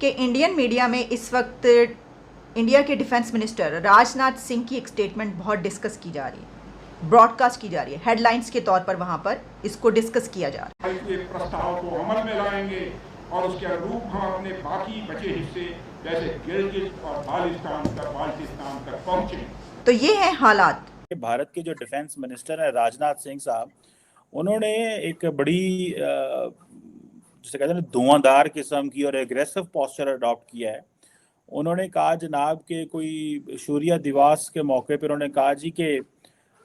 कि Indian media में इस वक्त इंडिया के डिफेंस मिनिस्टर राजनाथ सिंह की एक स्टेटमेंट बहुत डिस्कस की जा रही है, ब्रॉडकास्ट की जा रही है, हेडलाइंस के तौर पर वहाँ पर इसको डिस्कस किया जा रहा है। एक प्रस्ताव को अमल में लाएंगे और उसके अनुरूप हम अपने बाकी बचे हिस्से जैसे गिलगित और बाल्टिस्तान तक पहुंचे। तो ये है हालात। भारत के जो डिफेंस मिनिस्टर है राजनाथ सिंह साहब, उन्होंने एक बड़ी जिसे कहते हैं धुआंधार किस्म की और एग्रेसिव पोस्चर अडॉप्ट किया है। उन्होंने कहा जनाब के कोई शूरिया दिवस के मौके पर उन्होंने कहा जी कि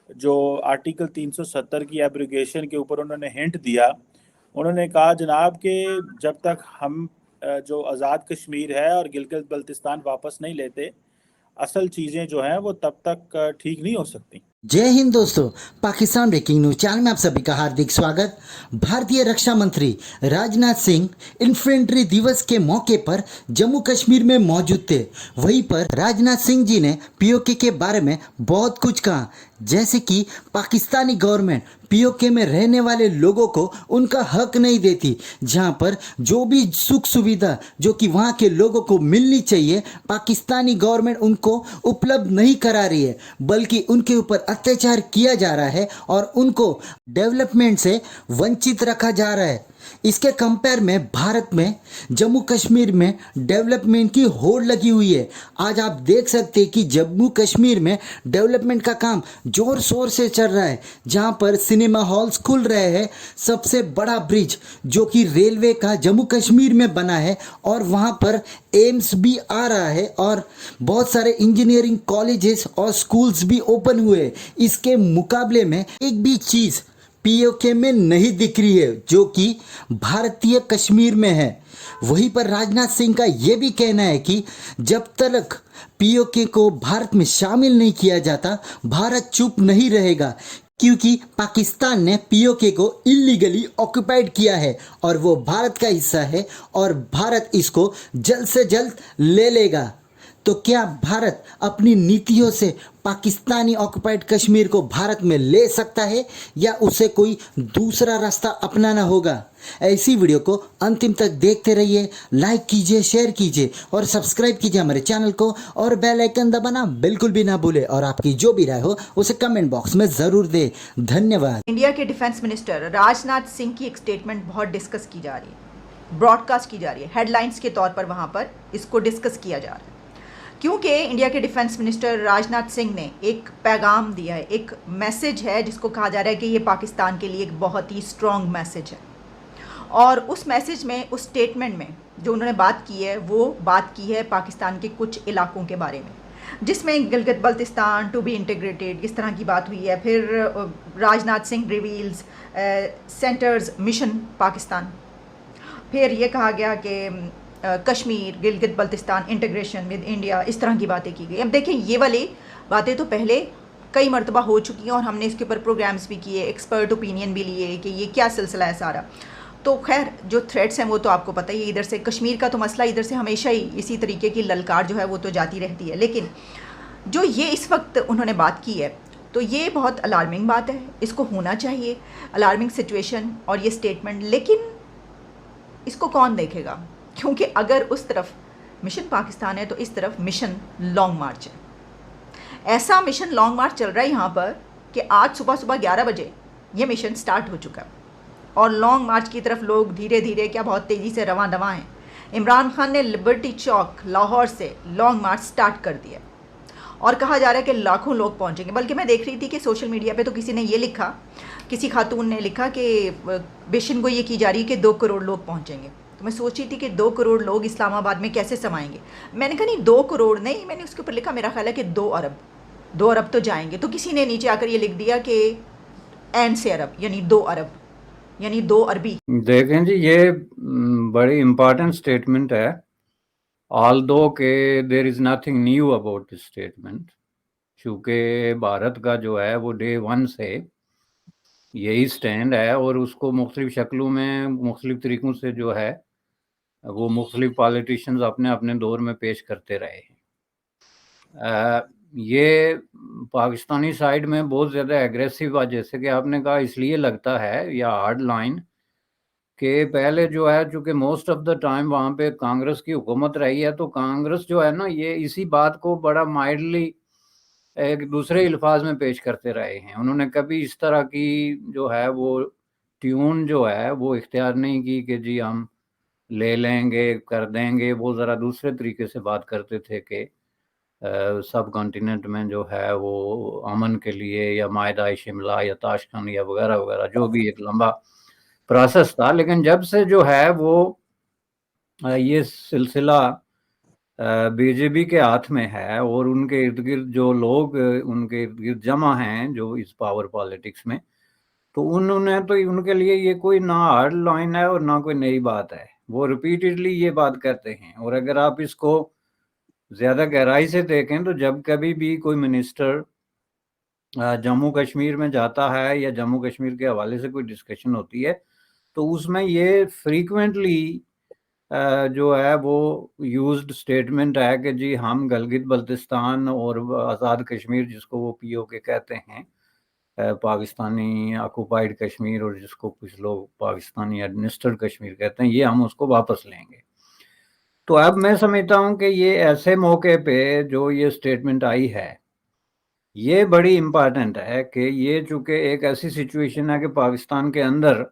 जो आर्टिकल 370 की एब्रिगेशन के ऊपर उन्होंने हिंट दिया। उन्होंने कहा जनाब के जब तक हम जो आज़ाद कश्मीर है और गिलगित बल्तिस्तान वापस नहीं लेते, असल चीज़ें जो हैं वो तब तक ठीक नहीं हो सकती। जय हिंद दोस्तों, पाकिस्तान ब्रेकिंग न्यूज चैनल में आप सभी का हार्दिक स्वागत। भारतीय रक्षा मंत्री राजनाथ सिंह इन्फेंट्री दिवस के मौके पर जम्मू कश्मीर में मौजूद थे। वहीं पर राजनाथ सिंह जी ने पीओके के बारे में बहुत कुछ कहा, जैसे कि पाकिस्तानी गवर्नमेंट पीओके में रहने वाले लोगों को उनका हक नहीं देती, जहां पर जो भी सुख सुविधा जो कि वहां के लोगों को मिलनी चाहिए पाकिस्तानी गवर्नमेंट उनको उपलब्ध नहीं करा रही है, बल्कि उनके ऊपर अत्याचार किया जा रहा है और उनको डेवलपमेंट से वंचित रखा जा रहा है। इसके कंपेयर में भारत में जम्मू कश्मीर में डेवलपमेंट की होड़ लगी हुई है। आज आप देख सकते हैं कि जम्मू कश्मीर में डेवलपमेंट का काम जोर शोर से चल रहा है, जहां पर सिनेमा हॉल्स खुल रहे हैं, सबसे बड़ा ब्रिज जो कि रेलवे का जम्मू कश्मीर में बना है और वहां पर एम्स भी आ रहा है और बहुत सारे इंजीनियरिंग कॉलेजेस और स्कूल्स भी ओपन हुए। इसके मुकाबले में एक भी चीज़ पीओके में नहीं दिख रही है जो कि भारतीय कश्मीर में है। वहीं पर राजनाथ सिंह का यह भी कहना है कि जब तक पीओके को भारत में शामिल नहीं किया जाता भारत चुप नहीं रहेगा, क्योंकि पाकिस्तान ने पीओके को इलीगली ऑक्युपाइड किया है और वो भारत का हिस्सा है और भारत इसको जल्द से जल्द ले लेगा। तो क्या भारत अपनी नीतियों से पाकिस्तानी ऑक्युपाइड कश्मीर को भारत में ले सकता है या उसे कोई दूसरा रास्ता अपनाना होगा? ऐसी वीडियो को अंतिम तक देखते रहिए, लाइक कीजिए, शेयर कीजिए और सब्सक्राइब कीजिए हमारे चैनल को और बेल आइकन दबाना बिल्कुल भी ना भूले और आपकी जो भी राय हो उसे कमेंट बॉक्स में ज़रूर दें। धन्यवाद। इंडिया के डिफेंस मिनिस्टर राजनाथ सिंह की एक स्टेटमेंट बहुत डिस्कस की जा रही है, ब्रॉडकास्ट की जा रही है, हेडलाइंस के तौर पर वहाँ पर इसको डिस्कस किया जा रहा है, क्योंकि इंडिया के डिफेंस मिनिस्टर राजनाथ सिंह ने एक पैगाम दिया है, एक मैसेज है जिसको कहा जा रहा है कि ये पाकिस्तान के लिए एक बहुत ही स्ट्रॉन्ग मैसेज है। और उस मैसेज में, उस स्टेटमेंट में जो उन्होंने बात की है वो बात की है पाकिस्तान के कुछ इलाकों के बारे में, जिसमें Gilgit Baltistan to be integrated इस तरह की बात हुई है। फिर Rajnath Singh reveals centre's mission Pakistan. फिर ये कहा गया कि Kashmir Gilgit Baltistan integration with India, इस तरह की बातें की गई। अब देखें, ये वाली बातें तो पहले कई मरतबा हो चुकी हैं और हमने इसके ऊपर प्रोग्राम्स भी किए, एक्सपर्ट ओपिनियन भी लिए कि ये क्या सिलसिला है सारा। तो खैर जो थ्रेड्स हैं वो तो आपको पता ही है, इधर से कश्मीर का तो मसला इधर से हमेशा ही इसी तरीके की ललकार जो है वो तो जाती रहती है। लेकिन जो ये इस वक्त उन्होंने बात की है तो ये बहुत अलार्मिंग बात है, इसको होना चाहिए, अलार्मिंग सिचुएशन और ये स्टेटमेंट। लेकिन इसको कौन देखेगा? क्योंकि अगर उस तरफ मिशन पाकिस्तान है तो इस तरफ मिशन लॉन्ग मार्च है। ऐसा मिशन लॉन्ग मार्च चल रहा है यहाँ पर कि आज सुबह सुबह 11 बजे ये मिशन स्टार्ट हो चुका है और लॉन्ग मार्च की तरफ लोग धीरे धीरे क्या बहुत तेज़ी से रवां दवां हैं। इमरान खान ने लिबर्टी चौक लाहौर से लॉन्ग मार्च स्टार्ट कर दिया और कहा जा रहा है कि लाखों लोग पहुँचेंगे। बल्कि मैं देख रही थी कि सोशल मीडिया पे तो किसी ने ये लिखा, किसी खातून ने लिखा कि बेशन गोई ये की जा रही है कि 2 करोड़ लोग पहुँचेंगे। तो मैं सोच रही थी कि 2 करोड़ लोग इस्लामाबाद में कैसे समाएंगे। मैंने कहा नहीं, 2 करोड़ नहीं, मैंने उसके ऊपर लिखा, मेरा ख्याल है कि 2 अरब, 2 अरब तो जाएंगे। तो किसी ने नीचे आकर ये लिख दिया कि एन से अरब, यानी 2 अरब, यानी 2 अरबी। देखें जी, ये बड़ी इम्पॉर्टेंट स्टेटमेंट है। ऑल्दो के there is nothing new about this statement, चूँकि भारत का जो है वो डे 1 से यही स्टैंड है और उसको मुख्तलिफ शक्लों में मुख्तलिफ तरीक़ों से जो है वो मुख्तलिफ पॉलिटिशियंस अपने अपने दौर में पेश करते रहे हैं। ये पाकिस्तानी साइड में बहुत ज़्यादा एग्रेसिव, जैसे कि आपने कहा, इसलिए लगता है या हार्ड लाइन कि पहले जो है चूंकि मोस्ट ऑफ द टाइम वहाँ पे कांग्रेस की हुकूमत रही है, तो कांग्रेस जो है ना ये इसी बात को बड़ा माइल्डली एक दूसरे अल्फाज में पेश करते रहे हैं। उन्होंने कभी इस तरह की जो है वो ट्यून जो है वो इख्तियार नहीं की कि जी हम ले लेंगे कर देंगे। वो ज़रा दूसरे तरीके से बात करते थे कि सब कॉन्टिनेंट में जो है वो अमन के लिए या मायदा शिमला या ताशकंद या वगैरह वगैरह, जो भी एक लंबा प्रोसेस था। लेकिन जब से जो है वो ये सिलसिला बीजेपी के हाथ में है और उनके इर्द गिर्द जो लोग उनके इर्द गिर्द जमा हैं जो इस पावर पॉलिटिक्स में, तो उन्होंने तो उनके लिए ये कोई ना हार्ड लाइन है और ना कोई नई बात है। वो रिपीटेडली ये बात करते हैं। और अगर आप इसको ज़्यादा गहराई से देखें तो जब कभी भी कोई मिनिस्टर जम्मू कश्मीर में जाता है या जम्मू कश्मीर के हवाले से कोई डिस्कशन होती है, तो उसमें ये फ्रीक्वेंटली जो है वो यूज्ड स्टेटमेंट है कि जी हम गलगित बल्तिस्तान और आज़ाद कश्मीर, जिसको वो पीओके कहते हैं, पाकिस्तानी ऑक्युपाइड कश्मीर, और जिसको कुछ लोग पाकिस्तानी एडमिनिस्ट्रेटेड कश्मीर कहते हैं, ये हम उसको वापस लेंगे। तो अब मैं समझता हूँ कि ये ऐसे मौके पे जो ये स्टेटमेंट आई है ये बड़ी इम्पॉर्टेंट है कि ये चूंकि एक ऐसी सिचुएशन है कि पाकिस्तान के अंदर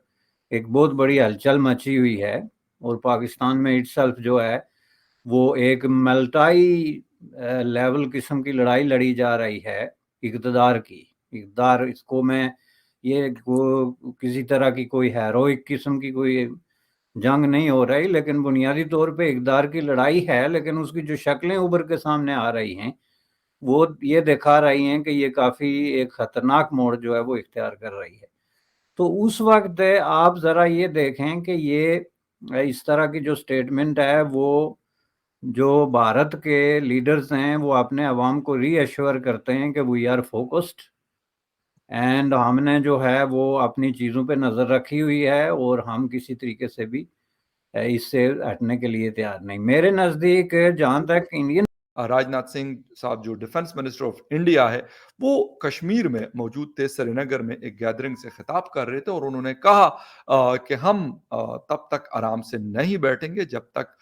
एक बहुत बड़ी हलचल मची हुई है और पाकिस्तान में इटसेल्फ जो है वो एक मल्टाई लेवल किस्म की लड़ाई लड़ी जा रही है इक़्तिदार की। इक़्तिदार, इसको मैं ये किसी तरह की कोई हेरोइक किस्म की कोई जंग नहीं हो रही, लेकिन बुनियादी तौर पे इक़्तिदार की लड़ाई है। लेकिन उसकी जो शक्लें उभर के सामने आ रही हैं वो ये दिखा रही हैं कि ये काफ़ी एक ख़तरनाक मोड़ जो है वो इख्तियार कर रही है। तो उस वक्त आप ज़रा ये देखें कि ये इस तरह की जो स्टेटमेंट है वो जो भारत के लीडर्स हैं वो अपने अवाम को रीअश्योर करते हैं कि वी आर फोकस्ड एंड हमने जो है वो अपनी चीज़ों पे नज़र रखी हुई है और हम किसी तरीके से भी इससे हटने के लिए तैयार नहीं। मेरे नज़दीक जहाँ तक इंडियन राजनाथ सिंह साहब जो डिफेंस मिनिस्टर ऑफ इंडिया है वो कश्मीर में मौजूद थे, श्रीनगर में एक गैदरिंग से खिताब कर रहे थे और उन्होंने कहा कि हम तब तक आराम से नहीं बैठेंगे जब तक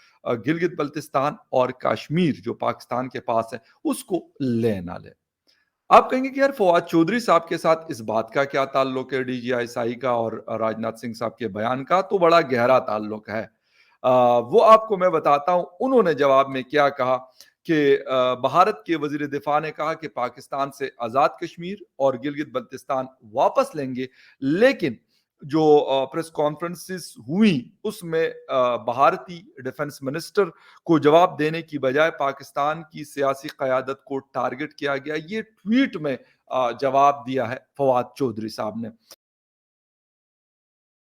गिलगित बल्तिस्तान और कश्मीर जो पाकिस्तान के पास है उसको ले ना ले। आप कहेंगे कि यार फवाद चौधरी साहब के साथ इस बात का क्या ताल्लुक है, डीजीआईएसआई का और राजनाथ सिंह साहब के बयान का तो बड़ा गहरा ताल्लुक है। वो आपको मैं बताता हूं उन्होंने जवाब में क्या कहा कि भारत के वजीर दिफा ने कहा कि पाकिस्तान से आज़ाद कश्मीर और गिलगित बल्तिस्तान वापस लेंगे, लेकिन जो प्रेस कॉन्फ्रेंसेस हुई उसमें भारतीय डिफेंस मिनिस्टर को जवाब देने की बजाय पाकिस्तान की सियासी क़यादत को टारगेट किया गया। ये ट्वीट में जवाब दिया है फवाद चौधरी साहब ने।